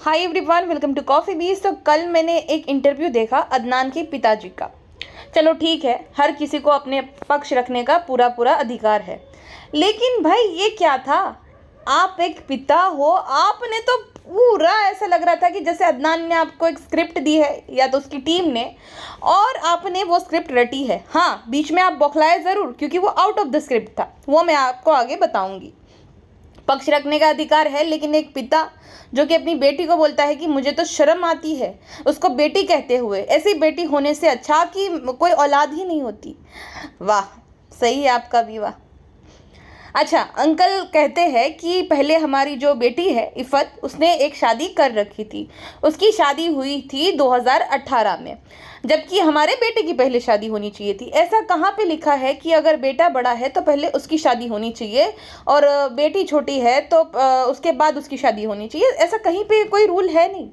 Hi everyone, welcome to coffee beans. तो कल मैंने एक इंटरव्यू देखा अदनान के पिताजी का। चलो ठीक है, हर किसी को अपने पक्ष रखने का पूरा पूरा अधिकार है, लेकिन भाई ये क्या था? आप एक पिता हो, आपने तो पूरा ऐसा लग रहा था कि जैसे अदनान ने आपको एक स्क्रिप्ट दी है या तो उसकी टीम ने, और आपने वो स्क्रिप्ट रटी है। हाँ, बीच में आप बौखलाए ज़रूर क्योंकि वो आउट ऑफ द स्क्रिप्ट था, वो मैं आपको आगे बताऊंगी। पक्ष रखने का अधिकार है, लेकिन एक पिता जो कि अपनी बेटी को बोलता है कि मुझे तो शर्म आती है उसको बेटी कहते हुए, ऐसी बेटी होने से अच्छा कि कोई औलाद ही नहीं होती। वाह, सही है आपका भी, वाह। अच्छा, अंकल कहते हैं कि पहले हमारी जो बेटी है इफ़त, उसने एक शादी कर रखी थी। उसकी शादी हुई थी 2018 में, जबकि हमारे बेटे की पहले शादी होनी चाहिए थी। ऐसा कहाँ पे लिखा है कि अगर बेटा बड़ा है तो पहले उसकी शादी होनी चाहिए और बेटी छोटी है तो उसके बाद उसकी शादी होनी चाहिए? ऐसा कहीं पे कोई रूल है नहीं,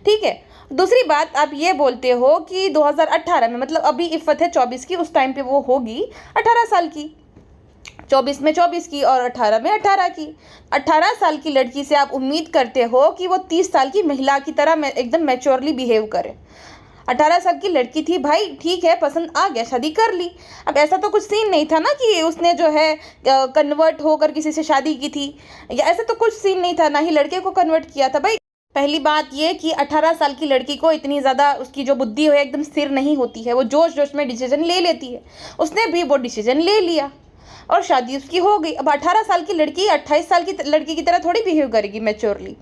ठीक है। दूसरी बात, आप ये बोलते हो कि 2018 में, मतलब अभी इफ़त है 24 की, उस टाइम पे वो होगी 18 साल की। 24 में 24 की और 18 में 18 की। 18 साल की लड़की से आप उम्मीद करते हो कि वो 30 साल की महिला की तरह एकदम मैच्योरली बिहेव करे। 18 साल की लड़की थी भाई, ठीक है, पसंद आ गया, शादी कर ली। अब ऐसा तो कुछ सीन नहीं था ना कि उसने जो है कन्वर्ट होकर किसी से शादी की थी, या ऐसा तो कुछ सीन नहीं था, ना ही लड़के को कन्वर्ट किया था भाई। पहली बात ये कि 18 साल की लड़की को इतनी ज़्यादा उसकी जो बुद्धि है एकदम स्थिर नहीं होती है, वो जोश जोश में डिसीजन ले लेती है। उसने भी वो डिसीजन ले लिया और शादी उसकी हो गई। अब 18 साल की लड़की 28 साल की लड़की की तरह थोड़ी बिहेव करेगी मैच्योरली।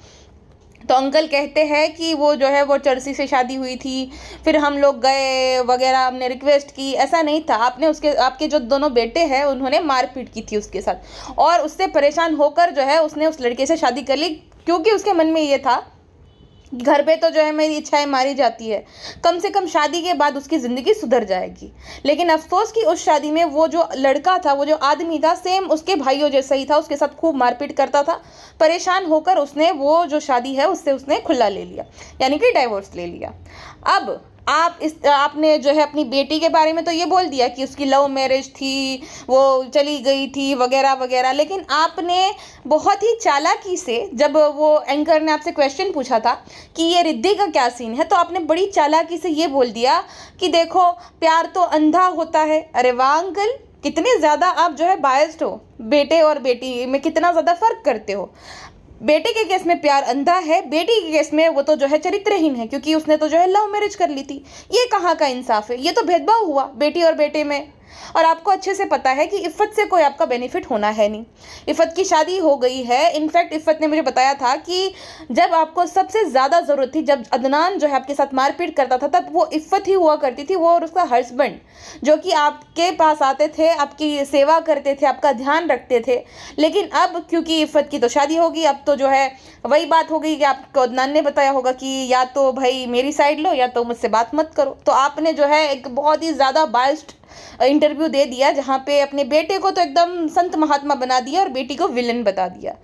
तो अंकल कहते हैं कि वो जो है वो चर्सी से शादी हुई थी, फिर हम लोग गए वगैरह, हमने रिक्वेस्ट की। ऐसा नहीं था, आपने आपके जो दोनों बेटे हैं उन्होंने मारपीट की थी उसके साथ, और उससे परेशान होकर जो है उसने उस लड़के से शादी कर ली, क्योंकि उसके मन में ये था घर पे तो जो है मेरी इच्छाएं मारी जाती है, कम से कम शादी के बाद उसकी ज़िंदगी सुधर जाएगी। लेकिन अफसोस कि उस शादी में वो जो लड़का था, वो जो आदमी था, सेम उसके भाइयों जैसा ही था, उसके साथ खूब मारपीट करता था। परेशान होकर उसने वो जो शादी है उससे उसने खुला ले लिया, यानी कि डाइवोर्स ले लिया। अब आपने जो है अपनी बेटी के बारे में तो ये बोल दिया कि उसकी लव मैरिज थी, वो चली गई थी वगैरह वगैरह, लेकिन आपने बहुत ही चालाकी से, जब वो एंकर ने आपसे क्वेश्चन पूछा था कि ये रिद्धि का क्या सीन है, तो आपने बड़ी चालाकी से ये बोल दिया कि देखो, प्यार तो अंधा होता है। अरे वाह अंकल, कितने ज़्यादा आप जो है बायस्ड हो, बेटे और बेटी में कितना ज़्यादा फ़र्क करते हो। बेटे के केस में प्यार अंधा है, बेटी के केस में वो तो जो है चरित्रहीन है, क्योंकि उसने तो जो है लव मैरिज कर ली थी। ये कहाँ का इंसाफ है? ये तो भेदभाव हुआ बेटी और बेटे में। और आपको अच्छे से पता है कि इफ़त से कोई आपका बेनिफिट होना है नहीं। इफ़त की शादी हो गई है। इनफैक्ट इफ़त ने मुझे बताया था कि जब आपको सबसे ज़्यादा ज़रूरत थी, जब अदनान जो है आपके साथ मारपीट करता था, तब वो इफ़त ही हुआ करती थी, वो और उसका हस्बैंड, जो कि आपके पास आते थे, आपकी सेवा करते थे, आपका ध्यान रखते थे। लेकिन अब क्योंकि इफ़त की तो शादी होगी, अब तो जो है वही बात हो गई कि आपको अदनान ने बताया होगा कि या तो भाई मेरी साइड लो या तो मुझसे बात मत करो। तो आपने जो है एक बहुत ही ज़्यादा बायस्ड इंटरव्यू दे दिया, जहाँ पे अपने बेटे को तो एकदम संत महात्मा बना दिया और बेटी को विलन बता दिया।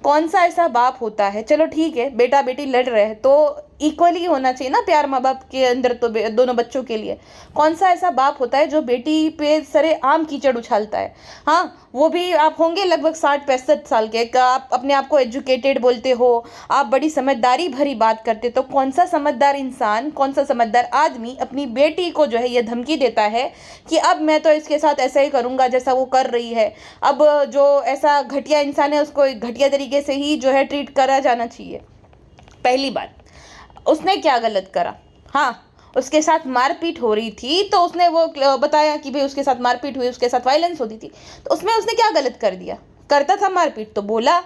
कौन सा ऐसा बाप होता है? चलो ठीक है, बेटा बेटी लड़ रहे हैं तो इक्वली होना चाहिए ना प्यार माँ बाप के अंदर, तो दोनों बच्चों के लिए। कौन सा ऐसा बाप होता है जो बेटी पे सरे आम कीचड़ उछालता है? हाँ, वो भी आप होंगे लगभग 60-65 साल के, आप अपने आप को एजुकेटेड बोलते हो, आप बड़ी समझदारी भरी बात करते, तो कौन सा समझदार इंसान, कौन सा समझदार आदमी अपनी बेटी को जो है ये धमकी देता है कि अब मैं तो इसके साथ ऐसा ही करूँगा जैसा वो कर रही है। अब जो ऐसा घटिया इंसान है उसको घटिया तरीके से ही जो है ट्रीट करा जाना चाहिए। पहली बात, उसने क्या गलत करा? हाँ, उसके साथ मारपीट हो रही थी तो उसने वो बताया कि भाई उसके साथ मारपीट हुई, उसके साथ वायलेंस होती थी, तो उसमें उसने क्या गलत कर दिया? करता था मारपीट तो बोला।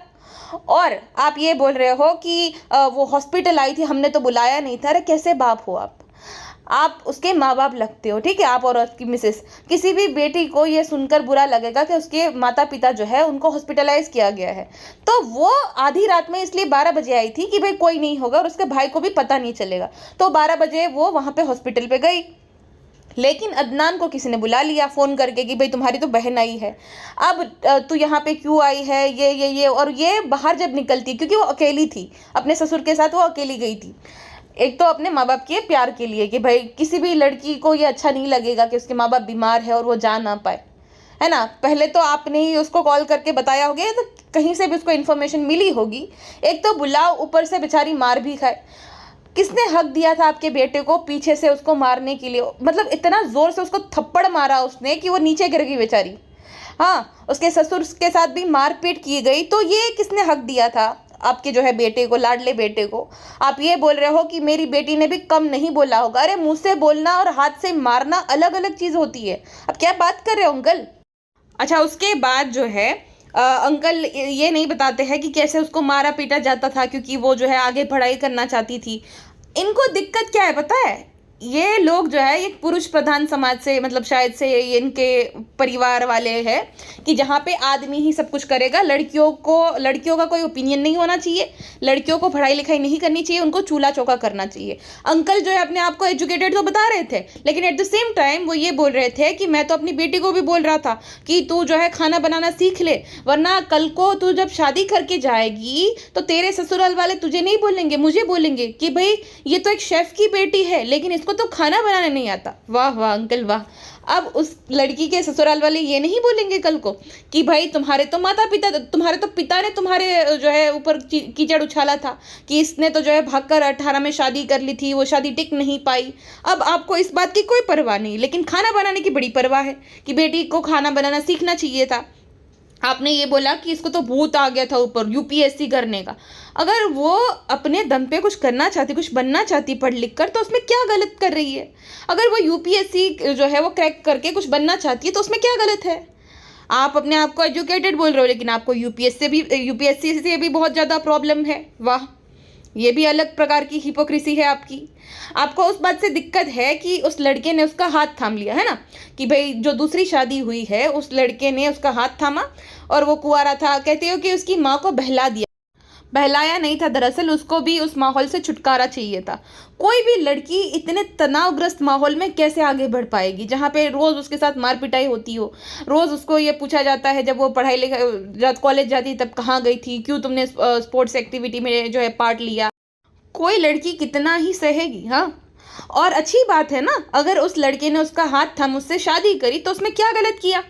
और आप ये बोल रहे हो कि वो हॉस्पिटल आई थी, हमने तो बुलाया नहीं था। अरे कैसे बाप हो आप उसके माँ बाप लगते हो, ठीक है, आप और उसकी मिसेस। किसी भी बेटी को ये सुनकर बुरा लगेगा कि उसके माता पिता जो है उनको हॉस्पिटलाइज किया गया है, तो वो आधी रात में इसलिए 12 बजे आई थी कि भाई कोई नहीं होगा और उसके भाई को भी पता नहीं चलेगा, तो 12 बजे वो वहाँ पे हॉस्पिटल पे गई। लेकिन अदनान को किसी ने बुला लिया फ़ोन करके कि भाई तुम्हारी तो बहन आई है, अब तू यहाँ पे क्यों आई है, ये और ये बाहर जब निकलती, क्योंकि वो अकेली थी, अपने ससुर के साथ वो अकेली गई थी, एक तो अपने माँ बाप के प्यार के लिए कि भाई किसी भी लड़की को ये अच्छा नहीं लगेगा कि उसके माँ बाप बीमार है और वो जा ना पाए, है ना। पहले तो आपने ही उसको कॉल करके बताया होगा, तो कहीं से भी उसको इन्फॉर्मेशन मिली होगी। एक तो बुलाओ, ऊपर से बेचारी मार भी खाए। किसने हक दिया था आपके बेटे को पीछे से उसको मारने के लिए? मतलब इतना जोर से उसको थप्पड़ मारा उसने कि वो नीचे गिर गई बेचारी। हाँ, उसके ससुर के साथ भी मारपीट की गई। तो ये किसने हक दिया था आपके जो है बेटे को, लाडले बेटे को? आप ये बोल रहे हो कि मेरी बेटी ने भी कम नहीं बोला होगा। अरे मुंह से बोलना और हाथ से मारना अलग अलग चीज़ होती है। अब क्या बात कर रहे हो अंकल? अच्छा, उसके बाद जो है अंकल ये नहीं बताते हैं कि कैसे उसको मारा पीटा जाता था, क्योंकि वो जो है आगे पढ़ाई करना चाहती थी। इनको दिक्कत क्या है पता है? ये लोग जो है एक पुरुष प्रधान समाज से, मतलब शायद से ये इनके परिवार वाले हैं कि जहाँ पे आदमी ही सब कुछ करेगा। लड़कियों का कोई ओपिनियन नहीं होना चाहिए, लड़कियों को पढ़ाई लिखाई नहीं करनी चाहिए, उनको चूल्हा चौका करना चाहिए। अंकल जो है अपने आप को एजुकेटेड तो बता रहे थे, लेकिन एट द सेम टाइम वो ये बोल रहे थे कि मैं तो अपनी बेटी को भी बोल रहा था कि तू जो है खाना बनाना सीख ले, वरना कल को तू जब शादी करके जाएगी तो तेरे ससुराल वाले तुझे नहीं बोलेंगे, मुझे बोलेंगे कि भाई ये तो एक शेफ की बेटी है लेकिन इसको तो खाना बनाना नहीं आता। वाह वाह अंकल वाह। अब उस लड़की के ससुराल वाले ये नहीं बोलेंगे कल को कि भाई तुम्हारे तो पिता ने तुम्हारे जो है ऊपर कीचड़ उछाला था, कि इसने तो जो है भागकर 18 में शादी कर ली थी, वो शादी टिक नहीं पाई। अब आपको इस बात की कोई परवाह नहीं, लेकिन खाना बनाने की बड़ी परवाह है कि बेटी को खाना बनाना सीखना चाहिए था। आपने ये बोला कि इसको तो भूत आ गया था ऊपर यूपीएससी करने का। अगर वो अपने दम पे कुछ करना चाहती, कुछ बनना चाहती पढ़ लिख कर, तो उसमें क्या गलत कर रही है? अगर वो यूपीएससी जो है वो क्रैक करके कुछ बनना चाहती है तो उसमें क्या गलत है? आप अपने आप को एजुकेटेड बोल रहे हो, लेकिन आपको यूपीएससी से भी बहुत ज़्यादा प्रॉब्लम है। वाह, ये भी अलग प्रकार की हिपोक्रेसी है आपकी। आपको उस बात से दिक्कत है कि उस लड़के ने उसका हाथ थाम लिया है ना, कि भाई जो दूसरी शादी हुई है उस लड़के ने उसका हाथ थामा और वो कुंवारा था। कहते हो कि उसकी माँ को बहला दिया। बहलाया नहीं था, दरअसल उसको भी उस माहौल से छुटकारा चाहिए था। कोई भी लड़की इतने तनावग्रस्त माहौल में कैसे आगे बढ़ पाएगी, जहाँ पे रोज़ उसके साथ मार पिटाई होती हो, रोज़ उसको ये पूछा जाता है जब वो पढ़ाई लिखाई कॉलेज जाती तब कहाँ गई थी, क्यों तुमने स्पोर्ट्स एक्टिविटी में जो है पार्ट लिया। कोई लड़की कितना ही सहेगी। हाँ, और अच्छी बात है ना, अगर उस लड़के ने उसका हाथ थाम उससे शादी करी तो उसमें क्या गलत किया?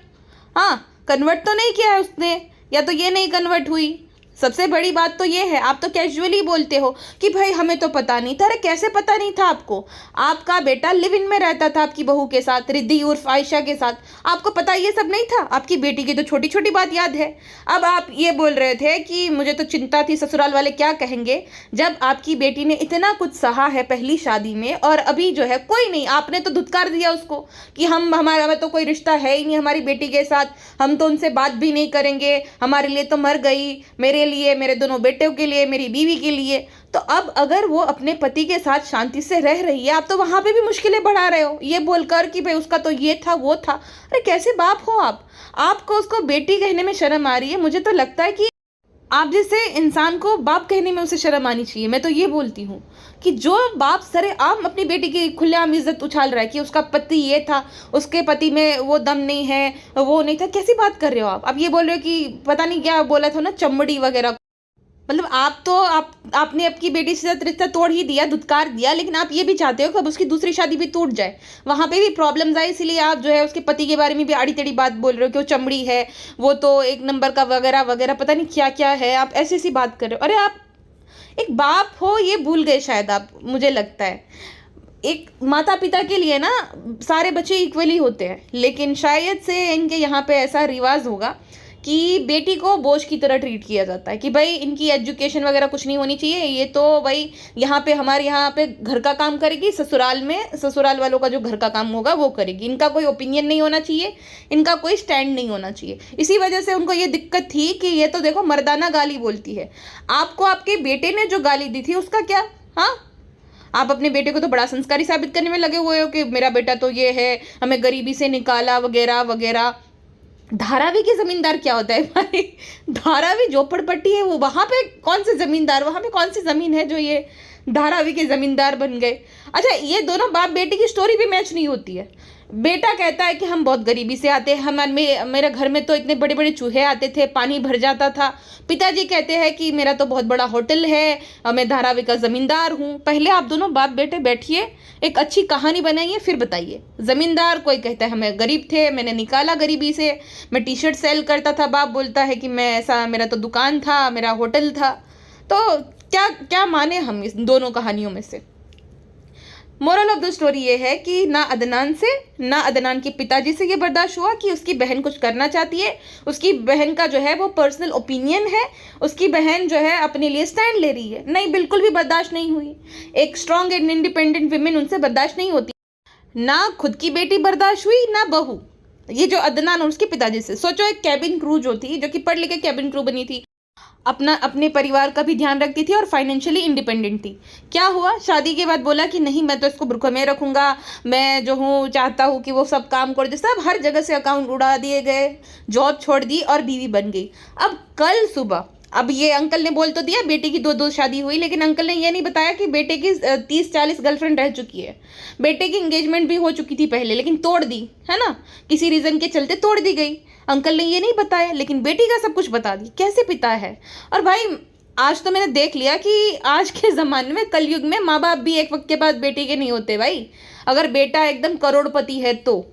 हाँ, कन्वर्ट तो नहीं किया है उसने, या तो ये नहीं कन्वर्ट हुई। सबसे बड़ी बात तो ये है, आप तो कैजुअली बोलते हो कि भाई हमें तो पता नहीं था। अरे कैसे पता नहीं था आपको? आपका बेटा लिव इन में रहता था आपकी बहू के साथ, रिद्धि उर्फ आयशा के साथ। आपको पता ये सब नहीं था? आपकी बेटी की तो छोटी छोटी बात याद है। अब आप ये बोल रहे थे कि मुझे तो चिंता थी ससुराल वाले क्या कहेंगे, जब आपकी बेटी ने इतना कुछ सहा है पहली शादी में, और अभी जो है कोई नहीं, आपने तो धुतकार दिया उसको कि हमारा तो कोई रिश्ता है ही नहीं हमारी बेटी के साथ, हम तो उनसे बात भी नहीं करेंगे, हमारे लिए तो मर गई, मेरे लिए, मेरे दोनों बेटों के लिए, मेरी बीवी के लिए। तो अब अगर वो अपने पति के साथ शांति से रह रही है, आप तो वहां पे भी मुश्किलें बढ़ा रहे हो ये बोलकर कि भाई उसका तो ये था वो था। अरे कैसे बाप हो आप? आपको उसको बेटी कहने में शर्म आ रही है? मुझे तो लगता है कि आप जैसे इंसान को बाप कहने में उसे शर्म आनी चाहिए। मैं तो ये बोलती हूँ कि जो बाप सरेआम अपनी बेटी की खुलेआम इज्जत उछाल रहा है कि उसका पति ये था, उसके पति में वो दम नहीं है, वो नहीं था, कैसी बात कर रहे हो आप? ये बोल रहे हो कि पता नहीं क्या बोला था ना, चमड़ी वगैरह। मतलब आपने आपकी बेटी से साथ रिश्ता तोड़ ही दिया, धुतकार दिया, लेकिन आप ये भी चाहते हो कि अब उसकी दूसरी शादी भी टूट जाए, वहाँ पे भी प्रॉब्लम्स आए, इसीलिए आप जो है उसके पति के बारे में भी आड़ी टेढ़ी बात बोल रहे हो कि वो चमड़ी है, वो तो एक नंबर का वगैरह वगैरह, पता नहीं क्या क्या है। आप ऐसी ऐसी बात कर रहे हो। अरे आप एक बाप हो ये भूल गए शायद आप, मुझे लगता है। एक माता पिता के लिए ना सारे बच्चे इक्वली होते हैं, लेकिन शायद से इनके यहाँ पे ऐसा रिवाज होगा कि बेटी को बोझ की तरह ट्रीट किया जाता है कि भाई इनकी एजुकेशन वगैरह कुछ नहीं होनी चाहिए, ये तो भाई यहाँ पे हमारे यहाँ पे घर का काम करेगी, ससुराल वालों का जो घर का काम होगा वो करेगी, इनका कोई ओपिनियन नहीं होना चाहिए, इनका कोई स्टैंड नहीं होना चाहिए। इसी वजह से उनको ये दिक्कत थी कि ये तो देखो मर्दाना गाली बोलती है। आपको आपके बेटे ने जो गाली दी थी उसका क्या? हाँ, आप अपने बेटे को तो बड़ा संस्कारी साबित करने में लगे हुए हो कि मेरा बेटा तो ये है, हमें गरीबी से निकाला वगैरह वगैरह। धारावी के जमींदार क्या होता है भाई? धारावी झोपड़पट्टी है वो, वहाँ पे कौन से जमींदार, वहाँ पे कौन सी ज़मीन है जो ये धारावी के जमींदार बन गए। अच्छा, ये दोनों बाप बेटी की स्टोरी भी मैच नहीं होती है। बेटा कहता है कि हम बहुत गरीबी से आते हैं, मेरे घर में तो इतने बड़े बड़े चूहे आते थे, पानी भर जाता था। पिताजी कहते हैं कि मेरा तो बहुत बड़ा होटल है और मैं धारावी का जमींदार हूँ। पहले आप दोनों बाप बेटे बैठिए, एक अच्छी कहानी बनाइए, फिर बताइए। जमींदार कोई कहता है हमें गरीब थे, मैंने निकाला गरीबी से, मैं टी शर्ट सेल करता था। बाप बोलता है कि मैं ऐसा, मेरा तो दुकान था, मेरा होटल था। तो क्या क्या माने हम इस दोनों कहानियों में से? मोरल ऑफ द स्टोरी ये है कि ना अदनान से, ना अदनान के पिताजी से ये बर्दाश्त हुआ कि उसकी बहन कुछ करना चाहती है, उसकी बहन का जो है वो पर्सनल ओपिनियन है, उसकी बहन जो है अपने लिए स्टैंड ले रही है। नहीं, बिल्कुल भी बर्दाश्त नहीं हुई। एक स्ट्रॉन्ग एंड इंडिपेंडेंट विमेन, उनसे बर्दाश्त नहीं होती। ना खुद की बेटी बर्दाश्त हुई, ना बहू। ये जो अदनान और उसके पिताजी से, सोचो एक कैबिन क्रू जो थी, जो कि पढ़ लिख के कैबिन क्रू बनी थी, अपने परिवार का भी ध्यान रखती थी और फाइनेंशियली इंडिपेंडेंट थी। क्या हुआ, शादी के बाद बोला कि नहीं, मैं तो इसको बुर्खे में रखूंगा, मैं जो हूँ चाहता हूँ कि वो सब काम कर दे। सब हर जगह से अकाउंट उड़ा दिए गए, जॉब छोड़ दी और बीवी बन गई। अब कल सुबह, अब ये अंकल ने बोल तो दिया बेटे की दो शादी हुई, लेकिन अंकल ने ये नहीं बताया कि बेटे की 30-40 गर्लफ्रेंड रह चुकी है। बेटे की एंगेजमेंट भी हो चुकी थी पहले, लेकिन तोड़ दी, है ना, किसी रीज़न के चलते तोड़ दी गई। अंकल ने ये नहीं बताया, लेकिन बेटी का सब कुछ बता दी। कैसे पिता है? और भाई आज तो मैंने देख लिया कि आज के ज़माने में, कलयुग में, माँ बाप भी एक वक्त के बाद बेटी के नहीं होते भाई। अगर बेटा एकदम करोड़पति है तो,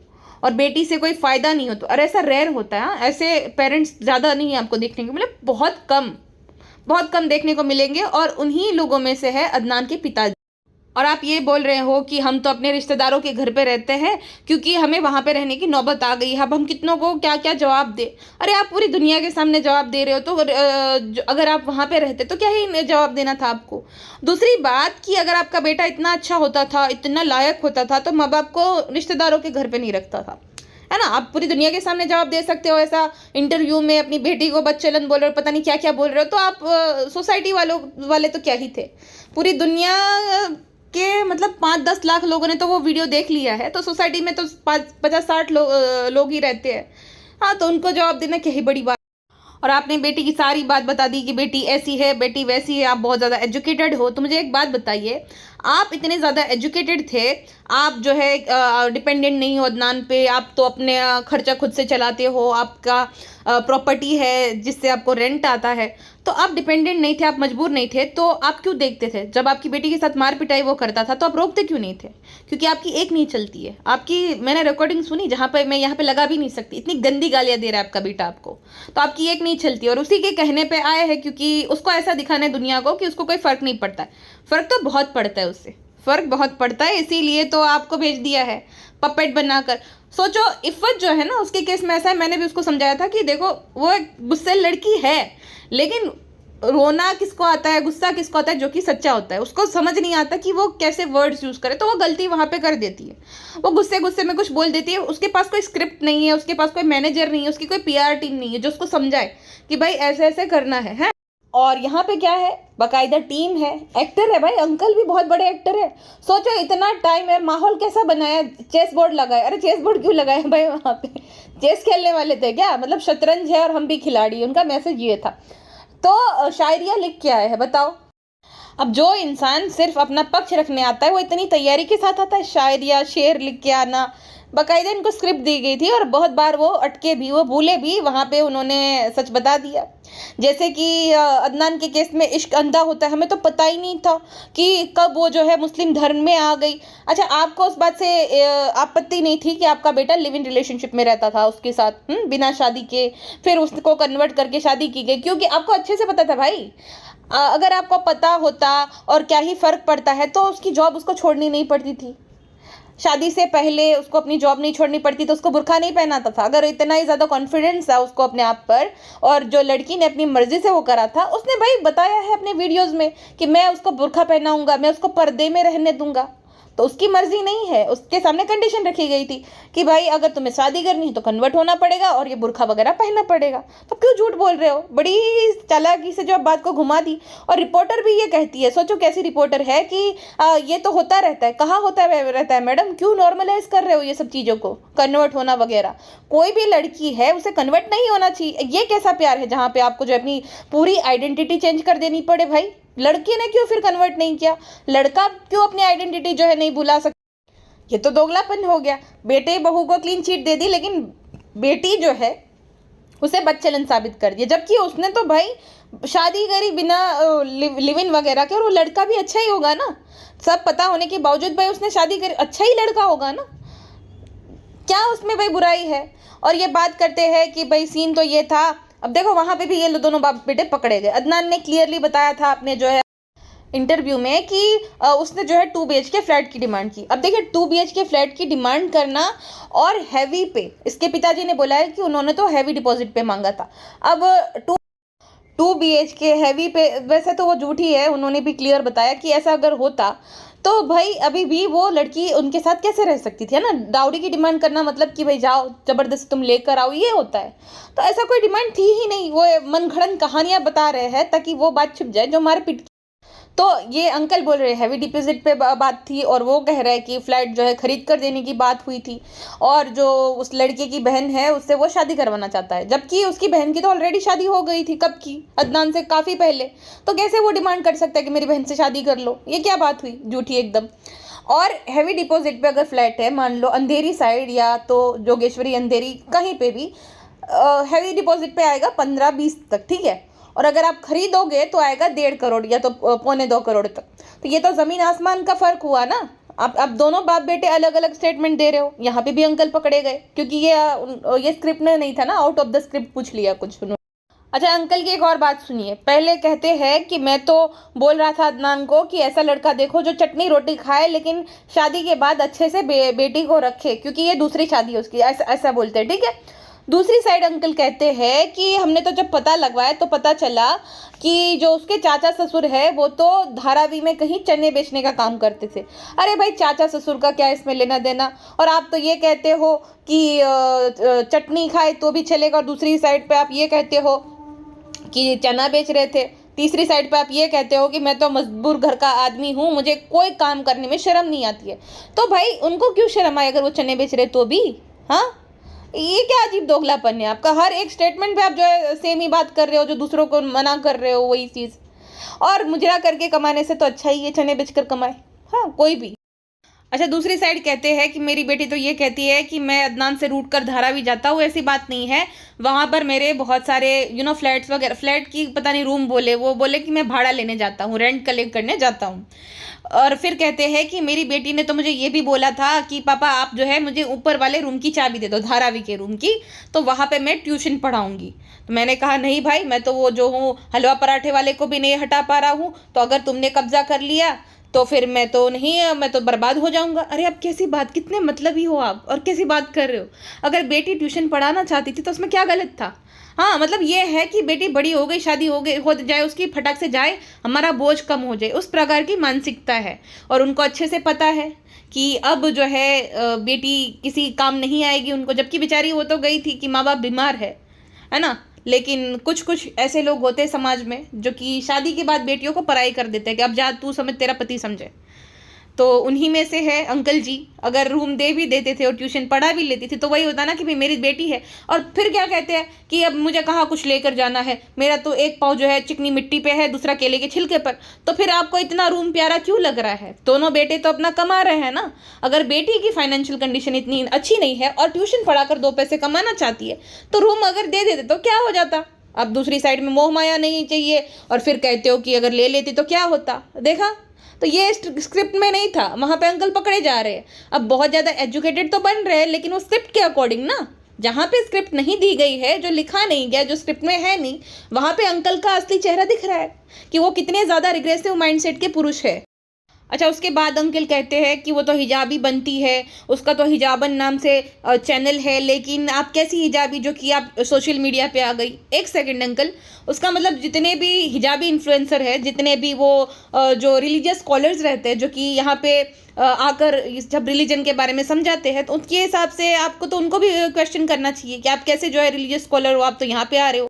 और बेटी से कोई फ़ायदा नहीं हो तो। और ऐसा रेयर होता है, हाँ? ऐसे पेरेंट्स ज़्यादा नहीं आपको देखने को, मतलब बहुत कम देखने को मिलेंगे। और उन्हीं लोगों में से है अदनान के पिताजी। और आप ये बोल रहे हो कि हम तो अपने रिश्तेदारों के घर पे रहते हैं क्योंकि हमें वहाँ पे रहने की नौबत आ गई है, अब हम कितनों को क्या क्या जवाब दे। अरे आप पूरी दुनिया के सामने जवाब दे रहे हो, तो अगर आप वहाँ पे रहते तो क्या ही जवाब देना था आपको। दूसरी बात कि अगर आपका बेटा इतना अच्छा होता था, इतना लायक होता था, तो माँ बाप को रिश्तेदारों के घर पर नहीं रखता था, है ना। आप पूरी दुनिया के सामने जवाब दे सकते हो, ऐसा इंटरव्यू में अपनी बेटी को बच्चेलन बोल रहे हो, पता नहीं क्या क्या बोल रहे हो, तो आप सोसाइटी वाले तो क्या ही थे। पूरी दुनिया के मतलब 5-10 लाख लोगों ने तो वो वीडियो देख लिया है, तो सोसाइटी में तो 50-60 लोग ही रहते हैं। हाँ, तो उनको जवाब देना क्या ही बड़ी बात। और आपने बेटी की सारी बात बता दी कि बेटी ऐसी है, बेटी वैसी है, आप बहुत ज़्यादा एजुकेटेड हो। तो मुझे एक बात बताइए, आप इतने ज़्यादा एजुकेटेड थे, आप जो है डिपेंडेंट नहीं हो अदनान पे, आप तो अपने खर्चा खुद से चलाते हो, आपका प्रॉपर्टी है जिससे आपको रेंट आता है, तो आप डिपेंडेंट नहीं थे, आप मजबूर नहीं थे, तो आप क्यों देखते थे? जब आपकी बेटी के साथ मार पिटाई वो करता था तो आप रोकते क्यों नहीं थे? क्योंकि आपकी एक नहीं चलती है। आपकी मैंने रिकॉर्डिंग सुनी, जहाँ पर मैं यहाँ पे लगा भी नहीं सकती, इतनी गंदी गालियाँ दे रहा है आपका बेटा आपको, तो आपकी एक नहीं चलती। और उसी के कहने पर आए हैं क्योंकि उसको ऐसा दिखाना है दुनिया को कि उसको कोई फ़र्क नहीं पड़ता है। फ़र्क तो बहुत पड़ता है, उससे फ़र्क बहुत पड़ता है, इसीलिए तो आपको भेज दिया है पपेट बनाकर। सोचो, इफ़त जो है ना, उसके केस में ऐसा है, मैंने भी उसको समझाया था कि देखो वो एक गुस्से लड़की है, लेकिन रोना किसको आता है, गुस्सा किसको आता है, जो कि सच्चा होता है। उसको समझ नहीं आता कि वो कैसे वर्ड्स यूज़ करे, तो वो गलती वहाँ पे कर देती है। वो गुस्से में कुछ बोल देती है, उसके पास कोई स्क्रिप्ट नहीं है, उसके पास कोई मैनेजर नहीं है, उसकी कोई PR टीम नहीं है जो उसको समझाए कि भाई ऐसे ऐसे करना है। और यहाँ पे क्या है, बाकायदा टीम है, एक्टर है भाई, अंकल भी बहुत बड़े एक्टर है। सोचो इतना टाइम है, माहौल कैसा बनाया, चेस बोर्ड लगाया। अरे चेस बोर्ड क्यों लगाया भाई, वहाँ पे चेस खेलने वाले थे क्या? मतलब शतरंज है और हम भी खिलाड़ी, उनका मैसेज ये था। तो शायरिया लिख के आए हैं, बताओ। अब जो इंसान सिर्फ अपना पक्ष रखने आता है, वो इतनी तैयारी के साथ आता है शायरिया शेर लिख के आना। बाकायदा इनको स्क्रिप्ट दी गई थी और बहुत बार वो अटके भी, वो भूले भी, वहाँ पे उन्होंने सच बता दिया। जैसे कि अदनान के केस में इश्क अंधा होता है, हमें तो पता ही नहीं था कि कब वो जो है मुस्लिम धर्म में आ गई। अच्छा, आपको उस बात से आपत्ति नहीं थी कि आपका बेटा लिव इन रिलेशनशिप में रहता था उसके साथ, बिना शादी के, फिर उसको कन्वर्ट करके शादी की गई, क्योंकि आपको अच्छे से पता था भाई। अगर आपको पता होता और क्या ही फ़र्क पड़ता है, तो उसकी जॉब उसको छोड़नी नहीं पड़ती थी। शादी से पहले उसको अपनी जॉब नहीं छोड़नी पड़ती, तो उसको बुर्का नहीं पहनाता था। अगर इतना ही ज़्यादा कॉन्फिडेंस था उसको अपने आप पर, और जो लड़की ने अपनी मर्ज़ी से वो करा था, उसने भाई बताया है अपने वीडियोज़ में कि मैं उसको बुर्का पहनाऊँगा, मैं उसको पर्दे में रहने दूँगा। तो उसकी मर्जी नहीं है, उसके सामने कंडीशन रखी गई थी कि भाई अगर तुम्हें शादी करनी है तो कन्वर्ट होना पड़ेगा और ये बुर्का वगैरह पहनना पड़ेगा। तो क्यों झूठ बोल रहे हो? बड़ी चालाकी से जो आप बात को घुमा दी। और रिपोर्टर भी ये कहती है, सोचो कैसी रिपोर्टर है कि ये तो होता रहता है। कहाँ होता रहता है मैडम? क्यों नॉर्मलाइज कर रहे हो ये सब चीज़ों को, कन्वर्ट होना वगैरह? कोई भी लड़की है उसे कन्वर्ट नहीं होना चाहिए। ये कैसा प्यार है जहाँ पे आपको जो अपनी पूरी आइडेंटिटी चेंज कर देनी पड़े भाई? लड़के ने क्यों फिर कन्वर्ट नहीं किया? लड़का क्यों अपनी आइडेंटिटी जो है नहीं भुला सकता? ये तो दोगलापन हो गया। बेटे बहू को क्लीन चिट दे दी, लेकिन बेटी जो है उसे बदचलन साबित कर दिया, जबकि उसने तो भाई शादी करी बिना लिव इन वगैरह के, और वो लड़का भी अच्छा ही होगा ना। सब पता होने के बावजूद भाई उसने शादी करी, अच्छा ही लड़का होगा ना, क्या उसमें भाई बुराई है? और ये बात करते हैं कि भाई सीन तो ये था। अब देखो वहां पे भी ये दोनों बाप बेटे पकड़े गए। अदनान ने क्लियरली बताया था अपने जो है इंटरव्यू में कि उसने जो है 2 BHK फ्लैट की डिमांड की। अब देखिए 2 BHK फ्लैट की डिमांड करना और हैवी पे, इसके पिताजी ने बोला है कि उन्होंने तो हैवी डिपॉजिट पे मांगा था। अब 2 BHK हैवी पे, वैसे तो वो झूठी है, उन्होंने भी क्लियर बताया कि ऐसा अगर होता तो भाई अभी भी वो लड़की उनके साथ कैसे रह सकती थी, है ना। डाउरी की डिमांड करना मतलब कि भाई जाओ जबरदस्ती तुम लेकर आओ, ये होता है। तो ऐसा कोई डिमांड थी ही नहीं, वो मनगढ़ंत कहानियां बता रहे हैं ताकि वो बात छिप जाए जो मार पीट। तो ये अंकल बोल रहे हैं हैवी डिपॉजिट पे बात थी, और वो कह रहे हैं कि फ्लैट जो है खरीद कर देने की बात हुई थी, और जो उस लड़के की बहन है उससे वो शादी करवाना चाहता है, जबकि उसकी बहन की तो ऑलरेडी शादी हो गई थी, कब की, अदनान से काफ़ी पहले। तो कैसे वो डिमांड कर सकता है कि मेरी बहन से शादी कर लो? ये क्या बात हुई, झूठी एकदम। और हैवी डिपॉजिट पे अगर फ्लैट है, मान लो अंधेरी साइड या तो जोगेश्वरी अंधेरी कहीं पे भी, हैवी डिपॉजिट पे आएगा 15-20 तक, ठीक है। और अगर आप खरीदोगे तो आएगा 1.5 करोड़ या तो 1.25 करोड़ तक। तो ये तो ज़मीन आसमान का फ़र्क हुआ ना। आप दोनों बाप बेटे अलग अलग स्टेटमेंट दे रहे हो। यहाँ पे भी अंकल पकड़े गए क्योंकि ये स्क्रिप्ट में नहीं था ना, आउट ऑफ द स्क्रिप्ट पूछ लिया कुछ उन्होंने। अच्छा, अंकल की एक और बात सुनिए। पहले कहते हैं कि मैं तो बोल रहा था अदनान को कि ऐसा लड़का देखो जो चटनी रोटी खाए लेकिन शादी के बाद अच्छे से बेटी को रखे, क्योंकि ये दूसरी शादी है उसकी, ऐसा बोलते हैं, ठीक है। दूसरी साइड अंकल कहते हैं कि हमने तो जब पता लगवाया तो पता चला कि जो उसके चाचा ससुर है वो तो धारावी में कहीं चने बेचने का काम करते थे। अरे भाई, चाचा ससुर का क्या इसमें लेना देना? और आप तो ये कहते हो कि चटनी खाए तो भी चलेगा, और दूसरी साइड पे आप ये कहते हो कि चना बेच रहे थे। तीसरी साइड पे आप ये कहते हो कि मैं तो मजबूर घर का आदमी हूँ, मुझे कोई काम करने में शर्म नहीं आती है। तो भाई उनको क्यों शर्म आए अगर वो चने बेच रहे तो भी? हाँ, ये क्या अजीब दोगलापन है आपका? हर एक स्टेटमेंट पे आप जो है सेम ही बात कर रहे हो, जो दूसरों को मना कर रहे हो वही चीज़। और मुजरा करके कमाने से तो अच्छा ही है चने बेचकर कमाए, हाँ, कोई भी। अच्छा, दूसरी साइड कहते हैं कि मेरी बेटी तो ये कहती है कि मैं अदनान से रूट कर धारावी जाता हूँ, ऐसी बात नहीं है। वहाँ पर मेरे बहुत सारे फ्लैट्स वगैरह, फ्लैट की पता नहीं रूम बोले, वो बोले कि मैं भाड़ा लेने जाता हूँ, रेंट कलेक्ट करने जाता हूँ। और फिर कहते हैं कि मेरी बेटी ने तो मुझे ये भी बोला था कि पापा आप जो है मुझे ऊपर वाले रूम की चाबी दे दो, धारावी के रूम की, तो वहाँ पे मैं ट्यूशन पढ़ाऊँगी। तो मैंने कहा नहीं भाई, मैं तो वो जो हूँ हलवा पराठे वाले को भी नहीं हटा पा रहा हूँ, तो अगर तुमने कब्जा कर लिया तो फिर मैं तो नहीं, मैं तो बर्बाद हो जाऊंगा। अरे आप कैसी बात, कितने मतलबी हो आप, और कैसी बात कर रहे हो? अगर बेटी ट्यूशन पढ़ाना चाहती थी तो उसमें क्या गलत था? हाँ, मतलब ये है कि बेटी बड़ी हो गई, शादी हो गई, हो जाए उसकी, फटाक से जाए, हमारा बोझ कम हो जाए, उस प्रकार की मानसिकता है। और उनको अच्छे से पता है कि अब जो है बेटी किसी काम नहीं आएगी उनको, जबकि बेचारी वो तो गई थी कि माँ बाप बीमार है ना। लेकिन कुछ कुछ ऐसे लोग होते हैं समाज में जो कि शादी के बाद बेटियों को पराई कर देते हैं कि अब जा तू समझ, तेरा पति समझे। तो उन्हीं में से है अंकल जी। अगर रूम दे भी देते थे और ट्यूशन पढ़ा भी लेती थी तो वही होता ना कि भाई मेरी बेटी है। और फिर क्या कहते हैं कि अब मुझे कहाँ कुछ लेकर जाना है, मेरा तो एक पाँव जो है चिकनी मिट्टी पे है, दूसरा केले के छिलके पर। तो फिर आपको इतना रूम प्यारा क्यों लग रहा है? दोनों बेटे तो अपना कमा रहे हैं ना। अगर बेटी की फाइनेंशियल कंडीशन इतनी अच्छी नहीं है और ट्यूशन पढ़ाकर 2 पैसे कमाना चाहती है तो रूम अगर दे देते तो क्या हो जाता? अब दूसरी साइड में मोह माया नहीं चाहिए, और फिर कहते हो कि अगर ले लेती तो क्या होता? देखा, तो ये स्क्रिप्ट में नहीं था, वहाँ पे अंकल पकड़े जा रहे हैं। अब बहुत ज़्यादा एजुकेटेड तो बन रहे हैं लेकिन वो स्क्रिप्ट के अकॉर्डिंग ना, जहाँ पे स्क्रिप्ट नहीं दी गई है, जो लिखा नहीं गया, जो स्क्रिप्ट में है नहीं, वहाँ पे अंकल का असली चेहरा दिख रहा है कि वो कितने ज़्यादा रिग्रेसिव माइंडसेट के पुरुष है। अच्छा, उसके बाद अंकल कहते हैं कि वो तो हिजाबी बनती है, उसका तो हिजाबन नाम से चैनल है, लेकिन आप कैसी हिजाबी जो कि आप सोशल मीडिया पे आ गई? एक सेकंड अंकल, उसका मतलब जितने भी हिजाबी इन्फ्लुएंसर है, जितने भी वो जो रिलीजियस स्कॉलर्स रहते हैं जो कि यहाँ पे आकर जब रिलीजन के बारे में समझाते हैं तो उनके हिसाब से आपको तो उनको भी क्वेश्चन करना चाहिए कि आप कैसे जो है रिलीजियस स्कॉलर हो, आप तो यहाँ पे आ रहे हो।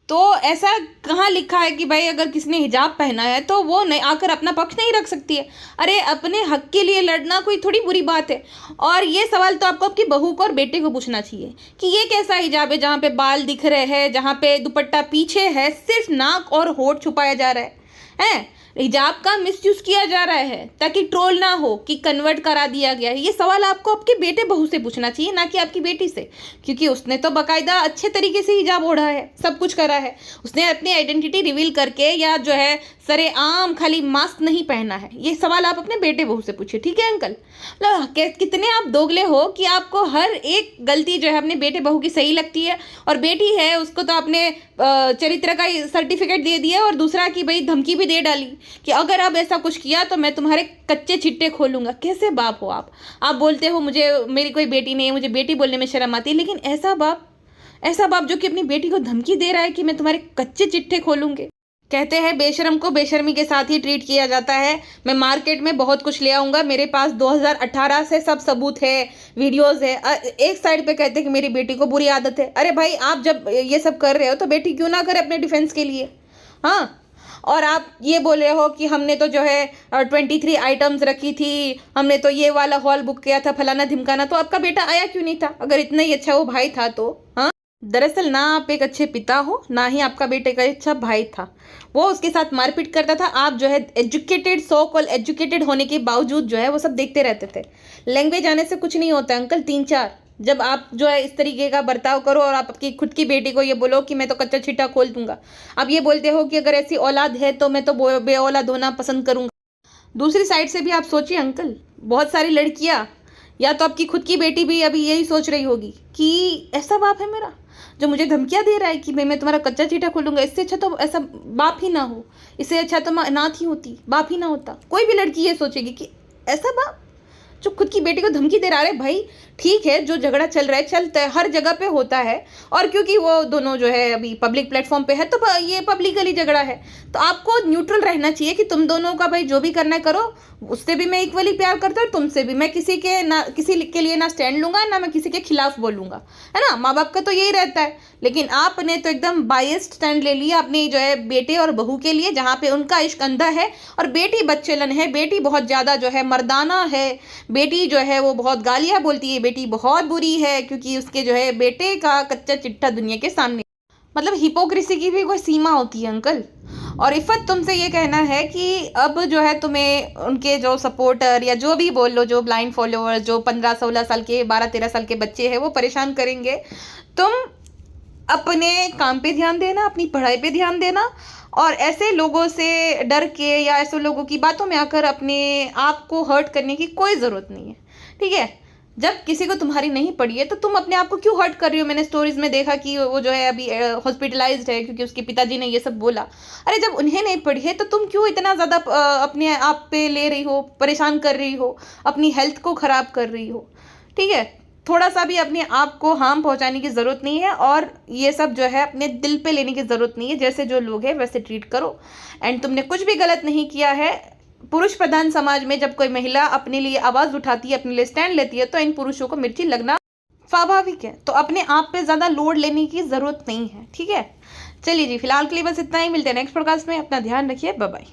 तो ऐसा कहाँ लिखा है कि भाई अगर किसी ने हिजाब पहना है तो वो नहीं आकर अपना पक्ष नहीं रख सकती है? अरे अपने हक के लिए लड़ना कोई थोड़ी बुरी बात है। और ये सवाल तो आपको आपकी बहू को और बेटे को पूछना चाहिए कि ये कैसा हिजाब है जहाँ पे बाल दिख रहे हैं, जहाँ पे दुपट्टा पीछे है, सिर्फ नाक और होठ छुपाया जा रहा है। हिजाब का मिसयूज किया जा रहा है ताकि ट्रोल ना हो कि कन्वर्ट करा दिया गया है। ये सवाल आपको आपके बेटे बहू से पूछना चाहिए, ना कि आपकी बेटी से, क्योंकि उसने तो बाकायदा अच्छे तरीके से हिजाब ओढ़ा है, सब कुछ करा है। उसने अपनी आइडेंटिटी रिवील करके या जो है सरेआम खाली मास्क नहीं पहना है। ये सवाल आप अपने बेटे बहू से पूछिए, ठीक है अंकल। मतलब कितने आप दोगले हो कि आपको हर एक गलती जो है अपने बेटे बहू की सही लगती है, और बेटी है उसको तो आपने चरित्र का सर्टिफिकेट दे दिया, और दूसरा कि भाई धमकी भी दे डाली कि अगर आप ऐसा कुछ किया तो मैं तुम्हारे कच्चे चिट्टे खोलूंगा। कैसे बाप हो आप बोलते हो मुझे मेरी कोई बेटी नहीं है, मुझे बेटी बोलने में शर्म आती है, लेकिन ऐसा बाप जो कि अपनी बेटी को धमकी दे रहा है कि मैं तुम्हारे कच्चे चिट्ठे खोलूंगे। कहते हैं बेशरम को बेशर्मी के साथ ही ट्रीट किया जाता है। मैं मार्केट में बहुत कुछ ले आऊँगा, मेरे पास 2018 से सब सबूत है, वीडियोस है। एक साइड पे कहते हैं कि मेरी बेटी को बुरी आदत है। अरे भाई, आप जब ये सब कर रहे हो तो बेटी क्यों ना करे अपने डिफेंस के लिए? हाँ, और आप ये बोल रहे हो कि हमने तो जो है 23 आइटम्स रखी थी, हमने तो ये वाला हॉल बुक किया था, फलाना धिमकाना। तो आपका बेटा आया क्यों नहीं था अगर इतना ही अच्छा वो भाई था तो? हाँ, दरअसल ना आप एक अच्छे पिता हो, ना ही आपका बेटे का अच्छा भाई था। वो उसके साथ मारपीट करता था, आप जो है एजुकेटेड, सो कॉल एजुकेटेड होने के बावजूद जो है वो सब देखते रहते थे। लैंग्वेज आने से कुछ नहीं होता अंकल, 3-4। जब आप जो है इस तरीके का बर्ताव करो और आप आपकी खुद की बेटी को ये बोलो कि मैं तो कच्चा छिट्टा खोल दूंगा। आप ये बोलते हो कि अगर ऐसी औलाद है तो मैं तो बे औलाद होना पसंद करूंगा। दूसरी साइड से भी आप सोचिए अंकल, बहुत सारी लड़कियां या तो आपकी खुद की बेटी भी अभी यही सोच रही होगी कि ऐसा बाप है मेरा जो मुझे धमकियां दे रहा है कि मैं तुम्हारा कच्चा चीटा खोलूंगा। इससे अच्छा तो ऐसा बाप ही ना हो, इससे अच्छा तो मैं अनाथ ही होती, बाप ही ना होता। कोई भी लड़की ये सोचेगी कि ऐसा बाप जो खुद की बेटी को धमकी दे रहा है। भाई ठीक है, जो झगड़ा चल रहा है चलता है, हर जगह पे होता है, और क्योंकि वो दोनों जो है अभी पब्लिक प्लेटफॉर्म पे है तो ये पब्लिकली झगड़ा है, तो आपको न्यूट्रल रहना चाहिए कि तुम दोनों का भाई जो भी करना है करो। उससे भी मैं इक्वली प्यार करता हूँ, तुमसे भी। मैं किसी के लिए ना स्टैंड लूंगा, ना मैं किसी के खिलाफ बोलूंगा, है ना। माँ बाप का तो यही रहता है, लेकिन आपने तो एकदम बायस्ड स्टैंड ले लिया अपने जो है बेटे और बहू के लिए, जहाँ पे उनका इश्क अंधा है और बेटी बच्चेलन है। बेटी बहुत ज़्यादा जो है मर्दाना है, बेटी जो है वो बहुत गालियाँ बोलती है, बेटी बहुत बुरी है क्योंकि उसके जो है बेटे का कच्चा चिट्ठा दुनिया के सामने। मतलब हिपोक्रेसी की भी कोई सीमा होती है अंकल। और इफ़त तुमसे ये कहना है कि अब जो है तुम्हें उनके जो सपोर्टर या जो भी बोल लो, जो ब्लाइंड फॉलोअर्स, जो 15-16 साल के, 12-13 साल के बच्चे हैं वो परेशान करेंगे। तुम अपने काम पे ध्यान देना, अपनी पढ़ाई पे ध्यान देना, और ऐसे लोगों से डर के या ऐसे लोगों की बातों में आकर अपने आप को हर्ट करने की कोई ज़रूरत नहीं है, ठीक है। जब किसी को तुम्हारी नहीं पड़ी है तो तुम अपने आप को क्यों हर्ट कर रही हो? मैंने स्टोरीज में देखा कि वो जो है अभी हॉस्पिटलाइज्ड है क्योंकि उसके पिताजी ने ये सब बोला। अरे जब उन्हें नहीं पड़ी है तो तुम क्यों इतना ज़्यादा अपने आप पे ले रही हो, परेशान कर रही हो, अपनी हेल्थ को ख़राब कर रही हो, ठीक है। थोड़ा सा भी अपने आप को हार्म पहुंचाने की ज़रूरत नहीं है, और ये सब जो है अपने दिल पे लेने की ज़रूरत नहीं है। जैसे जो लोग हैं वैसे ट्रीट करो। एंड तुमने कुछ भी गलत नहीं किया है। पुरुष प्रधान समाज में जब कोई महिला अपने लिए आवाज़ उठाती है, अपने लिए स्टैंड लेती है, तो इन पुरुषों को मिर्ची लगना स्वाभाविक है। तो अपने आप पे ज़्यादा लोड लेने की ज़रूरत नहीं है, ठीक है। चलिए जी, फिलहाल के लिए बस इतना ही। मिलते हैं नेक्स्ट पॉडकास्ट में। अपना ध्यान रखिए, बाय बाय।